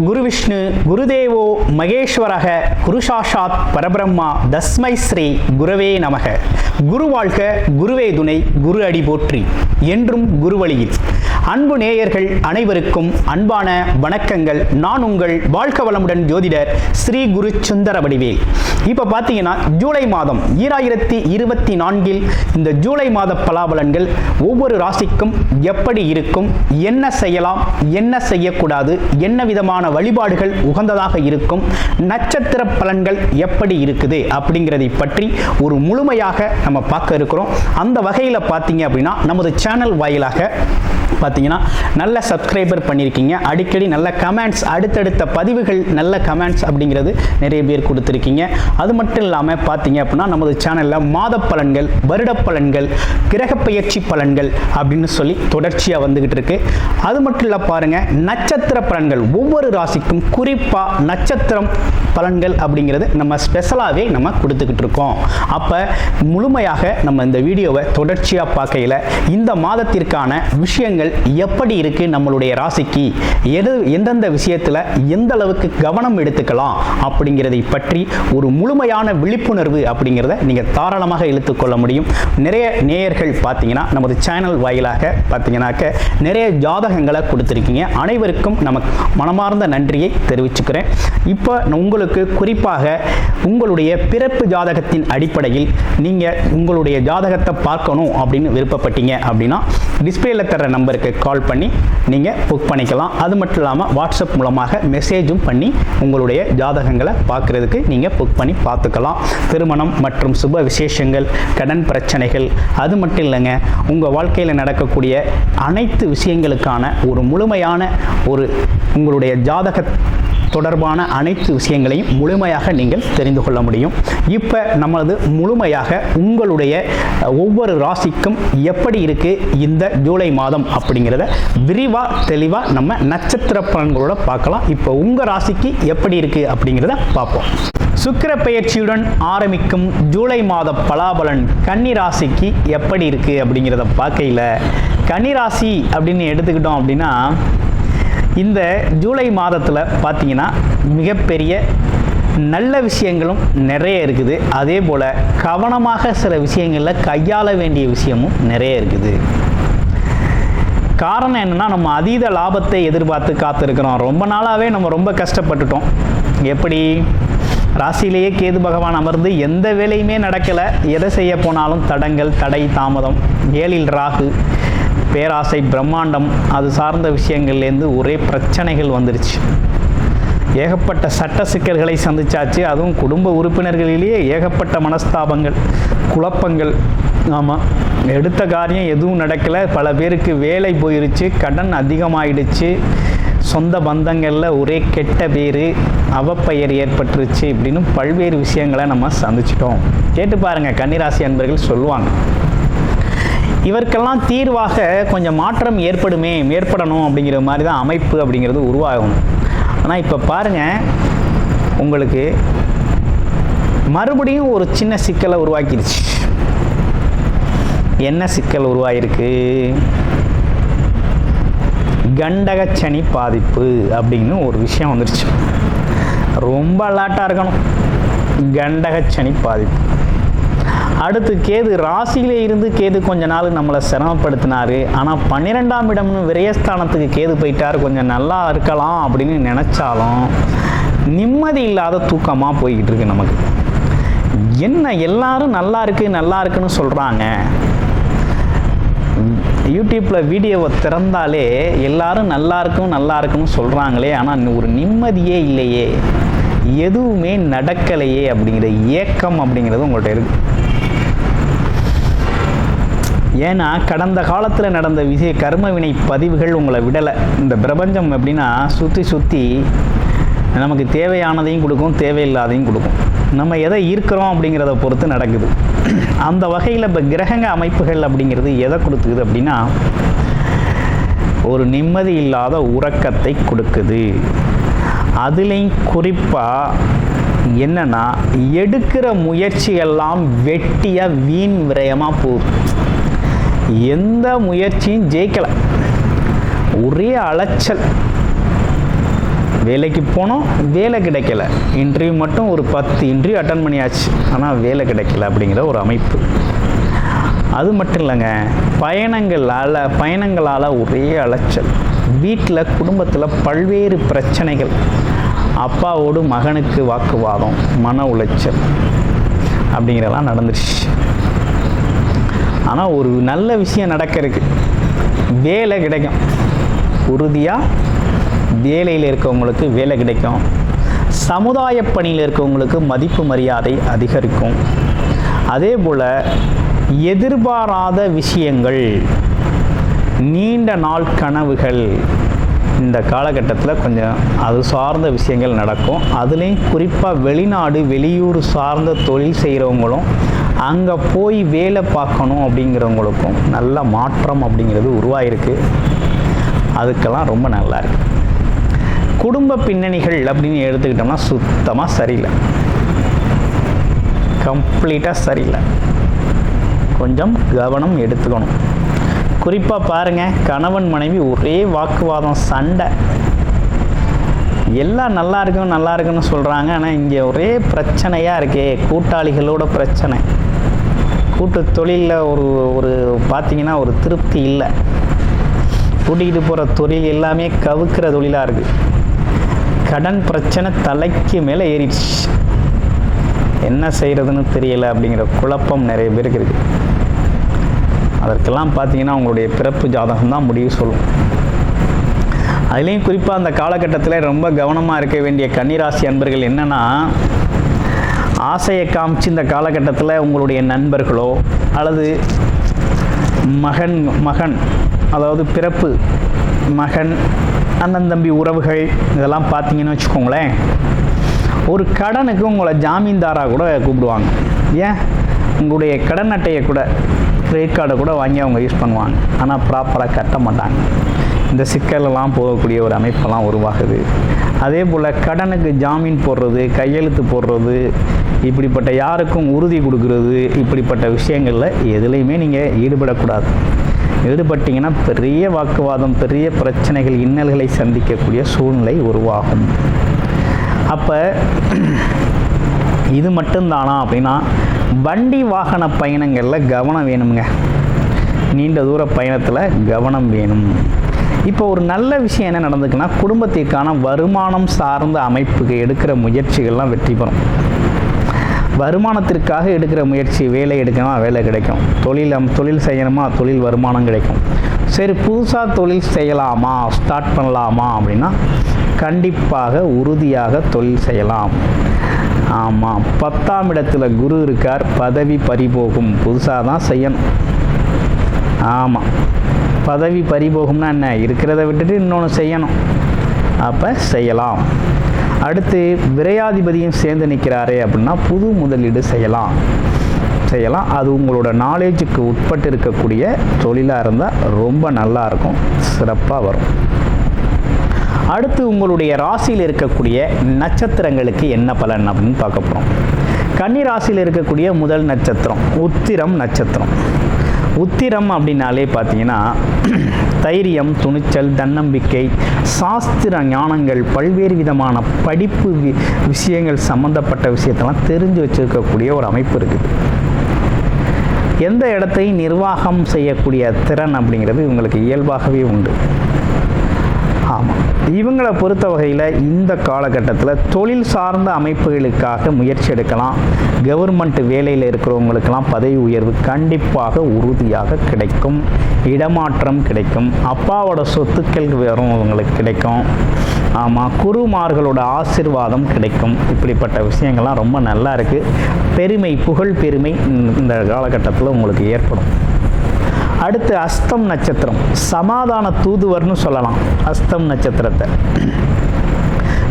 குரு விஷ்ணு குருதேவோ மகேஸ்வரக குரு சாஷாத் பரபிரம்மா தஸ்மை ஸ்ரீ குரவே நமக. குரு வாழ்க, குருவே துணை, குரு அடி போற்றி, என்றும் குருவழியில். அன்பு நேயர்கள் அனைவருக்கும் அன்பான வணக்கங்கள். நான் உங்கள் வாழ்க வளமுடன் ஜோதிடர் ஸ்ரீ குரு சுந்தர வடிவேல். இப்போ பார்த்தீங்கன்னா ஜூலை மாதம் 2024 இந்த ஜூலை மாத பலாபலன்கள் ஒவ்வொரு ராசிக்கும் எப்படி இருக்கும், என்ன செய்யலாம், என்ன செய்யக்கூடாது, என்ன விதமான வழிபாடுகள் உகந்ததாக இருக்கும், நட்சத்திர பலன்கள் எப்படி இருக்குது அப்படிங்கிறதை பற்றி ஒரு முழுமையாக நம்ம பார்க்க இருக்கிறோம். அந்த வகையில் பார்த்தீங்க அப்படின்னா நமது சேனல் வாயிலாக பார்த்தீங்கன்னா நல்ல சப்ஸ்கிரைபர் பண்ணியிருக்கீங்க, அடிக்கடி நல்ல கமெண்ட்ஸ், அடுத்தடுத்த பதிவுகள் நல்ல கமெண்ட்ஸ் அப்படிங்கிறது நிறைய பேர் கொடுத்துருக்கீங்க. அது மட்டும் இல்லாமல் பார்த்தீங்க அப்படின்னா நமது சேனலில் மாத பலன்கள், வருட பலன்கள், கிரக பயிற்சி பலன்கள் அப்படின்னு சொல்லி தொடர்ச்சியாக வந்துகிட்டு இருக்கு. அது மட்டும் இல்லை பாருங்கள், நட்சத்திர பலன்கள் ஒவ்வொரு ராசிக்கும் குறிப்பாக நட்சத்திரம் பலன்கள் அப்படிங்கிறது நம்ம ஸ்பெஷலாகவே நம்ம கொடுத்துக்கிட்டு இருக்கோம். அப்போ முழுமையாக நம்ம இந்த வீடியோவை தொடர்ச்சியாக பார்க்கையில் இந்த மாதத்திற்கான விஷயங்கள் எப்படி இருக்கு, நம்மளுடைய ராசிக்கு எந்தெந்த விஷயத்தில் எந்த அளவுக்கு கவனம் எடுத்துக்கலாம் அப்படிங்கிறதை பற்றி ஒரு முழுமையான விழிப்புணர்வு அப்படிங்கிறத நீங்கள் தாராளமாக இழுத்துக்கொள்ள முடியும். நிறைய நேயர்கள் பார்த்தீங்கன்னா நமது சேனல் வாயிலாக பார்த்தீங்கன்னாக்க நிறைய ஜாதகங்களை கொடுத்துருக்கீங்க. அனைவருக்கும் நமக்கு மனமார்ந்த நன்றியை தெரிவிச்சுக்கிறேன். இப்போ உங்களுக்கு குறிப்பாக உங்களுடைய பிறப்பு ஜாதகத்தின் அடிப்படையில் நீங்கள் உங்களுடைய ஜாதகத்தை பார்க்கணும் அப்படின்னு விருப்பப்பட்டீங்க அப்படின்னா டிஸ்பிளேல தர நம்பருக்கு கால் பண்ணி நீங்கள் புக் பண்ணிக்கலாம். அது மட்டும் இல்லாமல் வாட்ஸ்அப் மூலமாக மெசேஜும் பண்ணி உங்களுடைய ஜாதகங்களை பார்க்குறதுக்கு நீங்கள் புக் பண்ணி பார்த்துக்கலாம். திருமணம் மற்றும் சுப விசேஷங்கள், கடன் பிரச்சனைகள், அது மட்டும் இல்லைங்க, உங்கள் வாழ்க்கையில் நடக்கக்கூடிய அனைத்து விஷயங்களுக்கான ஒரு முழுமையான ஒரு உங்களுடைய ஜாதக தொடர்பான அனைத்து விஷயங்களையும் முழுமையாக நீங்கள் தெரிந்து கொள்ள முடியும். இப்போ நமது முழுமையாக உங்களுடைய ஒவ்வொரு ராசிக்கும் எப்படி இருக்கு இந்த ஜூலை மாதம் அப்படிங்கிறத விரிவாக தெளிவாக நம்ம நட்சத்திர பலன்களோட பார்க்கலாம். இப்போ உங்கள் ராசிக்கு எப்படி இருக்கு அப்படிங்கிறத பார்ப்போம். சுக்கிர பெயர்ச்சியுடன் ஆரம்பிக்கும் ஜூலை மாத பலாபலன் கன்னி ராசிக்கு எப்படி இருக்கு அப்படிங்கிறத பார்க்கையில், கன்னி ராசி அப்படின்னு எடுத்துக்கிட்டோம் அப்படின்னா இந்த ஜூலை மாதத்தில் பார்த்தீங்கன்னா மிகப்பெரிய நல்ல விஷயங்களும் நிறைய இருக்குது. அதே போல் கவனமாக சில விஷயங்களில் கையாள வேண்டிய விஷயமும் நிறைய இருக்குது. காரணம் என்னென்னா, நம்ம அதீத லாபத்தை எதிர்பார்த்து காத்திருக்கிறோம். ரொம்ப நாளாகவே நம்ம ரொம்ப கஷ்டப்பட்டுட்டோம். எப்படி ராசியிலேயே கேது பகவான் அமர்ந்து எந்த வேலையுமே நடக்கலை, எதை செய்ய போனாலும் தடங்கள், தடை, தாமதம், ஏழில் ராகு, பேராசை, பிரம்மாண்டம், அது சார்ந்த விஷயங்கள்லேருந்து ஒரே பிரச்சனைகள் வந்துருச்சு. ஏகப்பட்ட சட்ட சிக்கல்களை சந்திச்சாச்சு. அதுவும் குடும்ப உறுப்பினர்களிலேயே ஏகப்பட்ட மனஸ்தாபங்கள், குழப்பங்கள். ஆமாம், எடுத்த காரியம் எதுவும் நடக்கலை, பல பேருக்கு வேலை போயிருச்சு, கடன் அதிகமாகிடுச்சு, சொந்த பந்தங்களில் ஒரே கெட்ட பேர், அவப்பெயர் ஏற்பட்டுருச்சு, இப்படின்னு பல்வேறு விஷயங்களை நம்ம சந்திச்சிட்டோம். கேட்டு பாருங்கள், கன்னிராசி அன்பர்கள் சொல்லுவாங்க. இவருக்கெல்லாம் தீர்வாக கொஞ்சம் மாற்றம் ஏற்படணும் அப்படிங்கிற மாதிரி தான் அமைப்பு அப்படிங்கிறது உருவாகும். ஆனால் இப்போ பாருங்கள், உங்களுக்கு மறுபடியும் ஒரு சின்ன சிக்கலை உருவாக்கிடுச்சு. என்ன சிக்கல் உருவாகிருக்கு? கண்டகச்சனி பாதிப்பு அப்படின்னு ஒரு விஷயம் வந்துருச்சு. ரொம்ப அலர்ட்டாக இருக்கணும். கண்டகச்சனி பாதிப்பு. அடுத்து கேது ராசியிலே இருந்து கேது கொஞ்ச நாள் நம்மளை சிரமப்படுத்தினார். ஆனால் 12ஆம் இடம்னு விரயஸ்தானத்துக்கு கேது போயிட்டார். கொஞ்சம் நல்லா இருக்கலாம் அப்படின்னு நினச்சாலும் நிம்மதி இல்லாத தூக்கமாக போய்கிட்டு இருக்கு நமக்கு. என்ன எல்லாரும் நல்லா இருக்குன்னு சொல்கிறாங்க. யூடியூப்பில் வீடியோவை திறந்தாலே எல்லாரும் நல்லா இருக்குன்னு சொல்கிறாங்களே, ஆனால் ஒரு நிம்மதியே இல்லையே, எதுவுமே நடக்கலையே அப்படிங்கிற ஏக்கம் அப்படிங்கிறது உங்கள்கிட்ட இருக்குது. ஏன்னா கடந்த காலத்தில் நடந்த கர்ம வினை பதிவுகள் உங்களை விடலை. இந்த பிரபஞ்சம் எப்படின்னா சுற்றி நமக்கு தேவையானதையும் கொடுக்கும், தேவையில்லாதையும் கொடுக்கும். நம்ம எதை ஈர்க்கிறோம் அப்படிங்கிறத பொறுத்து நடக்குது. அந்த வகையில் இப்போ கிரகங்க அமைப்புகள் அப்படிங்கிறது எதை கொடுக்குது அப்படின்னா ஒரு நிம்மதி இல்லாத உறக்கத்தை கொடுக்குது. அதுலேயும் குறிப்பாக என்னன்னா, எடுக்கிற முயற்சியெல்லாம் வெட்டியாக வீண் விரயமாக போகுது. எந்த முயற்சியும் ஜெயிக்கலை, ஒரே அலைச்சல். வேலைக்கு போனோம், வேலை கிடைக்கல. இன்டர்வியூ மட்டும் ஒரு 10 இன்டர்வியூ அட்டன் பண்ணியாச்சு, ஆனால் வேலை கிடைக்கல அப்படிங்கிற ஒரு அமைப்பு. அது மட்டும் இல்லைங்க, பயணங்களால் ஒரே அலைச்சல், வீட்டில் குடும்பத்தில் பல்வேறு பிரச்சனைகள், அப்பாவோடு மகனுக்கு வாக்குவாதம், மன உளைச்சல் அப்படிங்கிறதெல்லாம் நடந்துருச்சு. ஆனால் ஒரு நல்ல விஷயம் நடக்கிறதுக்கு, வேலை கிடைக்கும். உறுதியாக வேலையில் இருக்கவங்களுக்கு வேலை கிடைக்கும். சமுதாய பணியில் இருக்கவங்களுக்கு மதிப்பு மரியாதை அதிகரிக்கும். அதே போல் எதிர்பாராத விஷயங்கள், நீண்ட நாள் கனவுகள் இந்த காலகட்டத்தில் கொஞ்சம் அது சார்ந்த விஷயங்கள் நடக்கும். அதுலேயும் குறிப்பாக வெளிநாடு வெளியூர் சார்ந்த தொழில் செய்கிறவங்களும் அங்கே போய் வேலை பார்க்கணும் அப்படிங்கிறவங்களுக்கும் நல்ல மாற்றம் அப்படிங்கிறது உருவாயிருக்கு. அதுக்கெல்லாம் ரொம்ப நல்லா இருக்கு. குடும்ப பின்னணிகள் அப்படின்னு எடுத்துக்கிட்டோம்னா சுத்தமாக சரியில்லை, கம்ப்ளீட்டாக சரியில்லை. கொஞ்சம் கவனம் எடுத்துக்கணும். குறிப்பாக பாருங்கள், கணவன் மனைவி ஒரே வாக்குவாதம், சண்டை. எல்லாம் நல்லா இருக்குன்னு சொல்கிறாங்க, ஆனால் இங்கே ஒரே பிரச்சனையாக இருக்கே. கூட்டாளிகளோட பிரச்சனை, கூட்டு தொழிலில் ஒரு பார்த்திங்கன்னா ஒரு திருப்தி இல்லை. கூட்டிகிட்டு போகிற தொழில் எல்லாமே கவுக்கிற தொழிலாக இருக்குது. கடன் பிரச்சனை தலைக்கு மேலே ஏறிடுச்சு, என்ன செய்கிறதுன்னு தெரியலை அப்படிங்கிற குழப்பம் நிறைய பேருக்கு இருக்குது. அதற்கெல்லாம் பார்த்தீங்கன்னா அவங்களுடைய பிறப்பு ஜாதகம் தான் முடிவு சொல்லும். அதுலேயும் குறிப்பாக அந்த காலகட்டத்தில் ரொம்ப கவனமாக இருக்க வேண்டிய கன்னிராசி அன்பர்கள் என்னென்னா, ஆசையை காமிச்சு இந்த காலகட்டத்தில் உங்களுடைய நண்பர்களோ அல்லது மகன் அதாவது பிறப்பு மகன், அண்ணன் தம்பி உறவுகள் இதெல்லாம் பார்த்தீங்கன்னு வச்சுக்கோங்களேன், ஒரு கடனுக்கு உங்களை ஜாமீன்தாராக கூட கூப்பிடுவாங்க. ஏன், உங்களுடைய கடன் அட்டையை கூட, கிரெடிட் கார்டை கூட வாங்கி அவங்க யூஸ் பண்ணுவாங்க, ஆனால் ப்ராப்பராக கட்ட மாட்டாங்க. இந்த சிக்கலெல்லாம் போகக்கூடிய ஒரு அமைப்பெல்லாம் உருவாகுது. அதே போல் கடனுக்கு ஜாமீன் போடுறது, கையெழுத்து போடுறது, இப்படிப்பட்ட யாருக்கும் உறுதி கொடுக்கறது, இப்படிப்பட்ட விஷயங்களில் எதுலேயுமே நீங்கள் ஈடுபடக்கூடாது. ஈடுபட்டிங்கன்னா பெரிய வாக்குவாதம், பெரிய பிரச்சனைகள், இன்னல்களை சந்திக்கக்கூடிய சூழ்நிலை உருவாகும். அப்போ இது மட்டும்தானா அப்படின்னா, வண்டி வாகன பயணங்களில் கவனம் வேணுங்க. நீண்ட தூர பயணத்தில் கவனம் வேணும். இப்போ ஒரு நல்ல விஷயம் என்ன நடந்துக்குன்னா, குடும்பத்திற்கான வருமானம் சார்ந்த அமைப்புக்கு எடுக்கிற முயற்சிகள்லாம் வெற்றி பெறும். வருமானத்திற்காக எடுக்கிற முயற்சி, வேலை எடுக்கணுமா வேலை கிடைக்கும், தொழில் செய்யணுமா தொழில் வருமானம் கிடைக்கும். சரி, புதுசாக தொழில் செய்யலாமா, ஸ்டார்ட் பண்ணலாமா அப்படின்னா கண்டிப்பாக உறுதியாக தொழில் செய்யலாம். ஆமாம், 10ஆம் இடத்துல குரு இருக்கார், பதவி பறிபோகும், புதுசாக தான் செய்யணும். ஆமாம், பதவி பறிபோகும்னா என்ன, இருக்கிறத விட்டுட்டு இன்னொன்று செய்யணும், அப்போ செய்யலாம். அடுத்து விரையாதிபதியும் சேர்ந்து நிற்கிறாரே அப்படின்னா புது முதலீடு செய்யலாம். அது உங்களோட நாலேஜுக்கு உட்பட்டு இருக்கக்கூடிய தொழிலாக இருந்தால் ரொம்ப நல்லாயிருக்கும், சிறப்பாக வரும். அடுத்து உங்களுடைய ராசியில் இருக்கக்கூடிய நட்சத்திரங்களுக்கு என்ன பலன் அப்படின்னு பார்க்க போகிறோம். கன்னி ராசியில் இருக்கக்கூடிய முதல் நட்சத்திரம் உத்திரம் நட்சத்திரம். உத்திரம் அப்படின்னாலே பார்த்தீங்கன்னா தைரியம், துணிச்சல், தன்னம்பிக்கை, சாஸ்திர ஞானங்கள், பல்வேறு விதமான படிப்பு விஷயங்கள் சம்பந்தப்பட்ட விஷயத்தெல்லாம் தெரிஞ்சு வச்சுருக்கக்கூடிய ஒரு அமைப்பு இருக்குது. எந்த இடத்தையும் நிர்வாகம் செய்யக்கூடிய திறன் அப்படிங்கிறது இவங்களுக்கு இயல்பாகவே உண்டு. ஆமாம், இவங்களை பொறுத்த வகையில் இந்த காலகட்டத்தில் தொழில் சார்ந்த அமைப்புகளுக்காக முயற்சி எடுக்கலாம். கவர்மெண்ட் வேலையில் இருக்கிறவங்களுக்கெல்லாம் பதவி உயர்வு கண்டிப்பாக உறுதியாக கிடைக்கும். இடமாற்றம் கிடைக்கும். அப்பாவோட சொத்துக்கள் வரவங்களுக்கு கிடைக்கும். ஆமாம், குருமார்களோட ஆசீர்வாதம் கிடைக்கும். இப்படிப்பட்ட விஷயங்கள்லாம் ரொம்ப நல்லா இருக்குது. பெருமை, புகழ் பெருமை இந்த காலகட்டத்தில் உங்களுக்கு ஏற்படும். அடுத்து அஸ்தம் நட்சத்திரம், சமாதான தூதுவர்னு சொல்லலாம். அஸ்தம் நட்சத்திரத்தை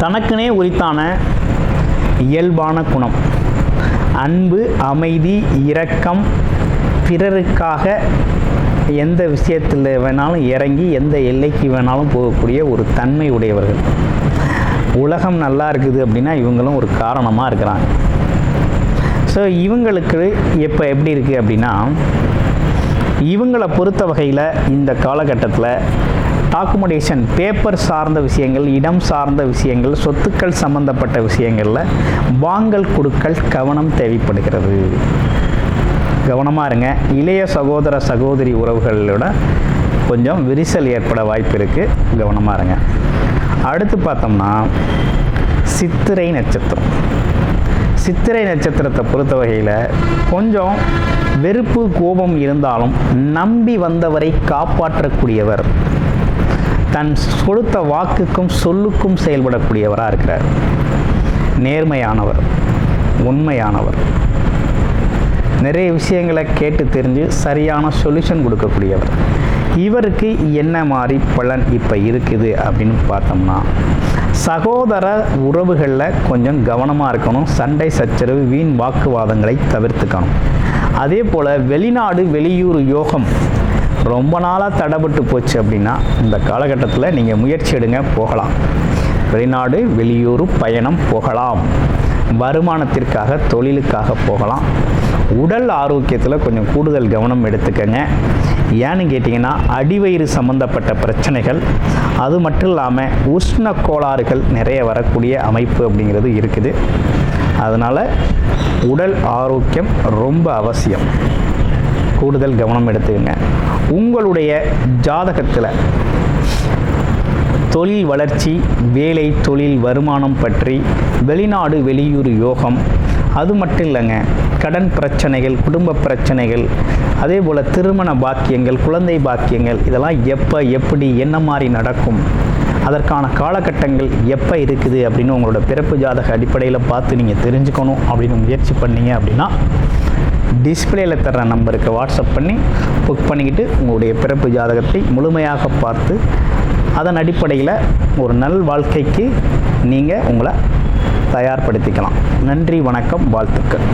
தனக்குனே உரித்தான இயல்பான குணம், அன்பு, அமைதி, இரக்கம், பிறருக்காக எந்த விஷயத்தில் வேணாலும் இறங்கி எந்த எல்லைக்கு வேணாலும் போகக்கூடிய ஒரு தன்மை உடையவர்கள். உலகம் நல்லா இருக்குது அப்படின்னா இவங்களும் ஒரு காரணமாக இருக்கிறாங்க. ஸோ இவங்களுக்கு இப்போ எப்படி இருக்குது அப்படின்னா, இவங்களை பொறுத்த வகையில் இந்த காலகட்டத்தில் டாக்குமெண்டேஷன் பேப்பர் சார்ந்த விஷயங்கள், இடம் சார்ந்த விஷயங்கள், சொத்துக்கள் சம்பந்தப்பட்ட விஷயங்களில் வாங்கல் கொடுக்கல் கவனம் தேவைப்படுகிறது. கவனமாக இருங்க. இளைய சகோதர சகோதரி உறவுகளோட கொஞ்சம் விரிசல் ஏற்பட வாய்ப்பு இருக்குது. கவனமாக இருங்க. அடுத்து பார்த்தோம்னா சித்திரை நட்சத்திரம். சித்திரை நட்சத்திரத்தை பொறுத்த வகையில் கொஞ்சம் வெறுப்பு கோபம் இருந்தாலும் நம்பி வந்தவரை காப்பாற்றக்கூடியவர், தன் கொடுத்த வாக்குக்கும் சொல்லுக்கும் செயல்படக்கூடியவராக இருக்கிறார். நேர்மையானவர், உண்மையானவர், நிறைய விஷயங்களை கேட்டு தெரிஞ்சு சரியான சொல்யூஷன் கொடுக்கக்கூடியவர். இவருக்கு என்ன மாதிரி பலன் இப்போ இருக்குது அப்படின்னு பார்த்தோம்னா, சகோதர உறவுகளில் கொஞ்சம் கவனமாக இருக்கணும். சண்டை சச்சரவு வீண் வாக்குவாதங்களை தவிர்த்துக்கணும். அதே போல் வெளிநாடு வெளியூர் யோகம் ரொம்ப நாளாக தடைபட்டு போச்சு அப்படின்னா இந்த காலகட்டத்தில் நீங்கள் முயற்சி எடுங்க, போகலாம். வெளிநாடு வெளியூர் பயணம் போகலாம். வருமானத்திற்காக தொழிலுக்காக போகலாம். உடல் ஆரோக்கியத்தில் கொஞ்சம் கூடுதல் கவனம் எடுத்துக்கங்க. ஏன்னு கேட்டிங்கன்னா அடிவயிறு சம்மந்தப்பட்ட பிரச்சனைகள், அது மட்டும் இல்லாமல் உஷ்ண கோளாறுகள் நிறைய வரக்கூடிய அமைப்பு அப்படிங்கிறது இருக்குது. அதனால் உடல் ஆரோக்கியம் ரொம்ப அவசியம். கூடுதல் கவனம் எடுத்துக்கங்க. உங்களுடைய ஜாதகத்தில் தொழில் வளர்ச்சி, வேலை தொழில் வருமானம் பற்றி, வெளிநாடு வெளியூர் யோகம், அது மட்டும் இல்லைங்க, கடன் பிரச்சனைகள், குடும்ப பிரச்சனைகள், அதே போல் திருமண பாக்கியங்கள், குழந்தை பாக்கியங்கள், இதெல்லாம் எப்போ எப்படி என்ன மாதிரி நடக்கும், அதற்கான காலகட்டங்கள் எப்போ இருக்குது அப்படின்னு உங்களோட பிறப்பு ஜாதக அடிப்படையில் பார்த்து நீங்கள் தெரிஞ்சுக்கணும் அப்படின்னு முயற்சி பண்ணீங்க அப்படின்னா டிஸ்பிளேயில் தர்ற நம்பருக்கு வாட்ஸ்அப் பண்ணி புக் பண்ணிக்கிட்டு உங்களுடைய பிறப்பு ஜாதகத்தை முழுமையாக பார்த்து அதன் அடிப்படையில் ஒரு நல் வாழ்க்கைக்கு நீங்கள் உங்களை தயார்படுத்திக்கலாம். நன்றி, வணக்கம், வாழ்த்துக்கள்.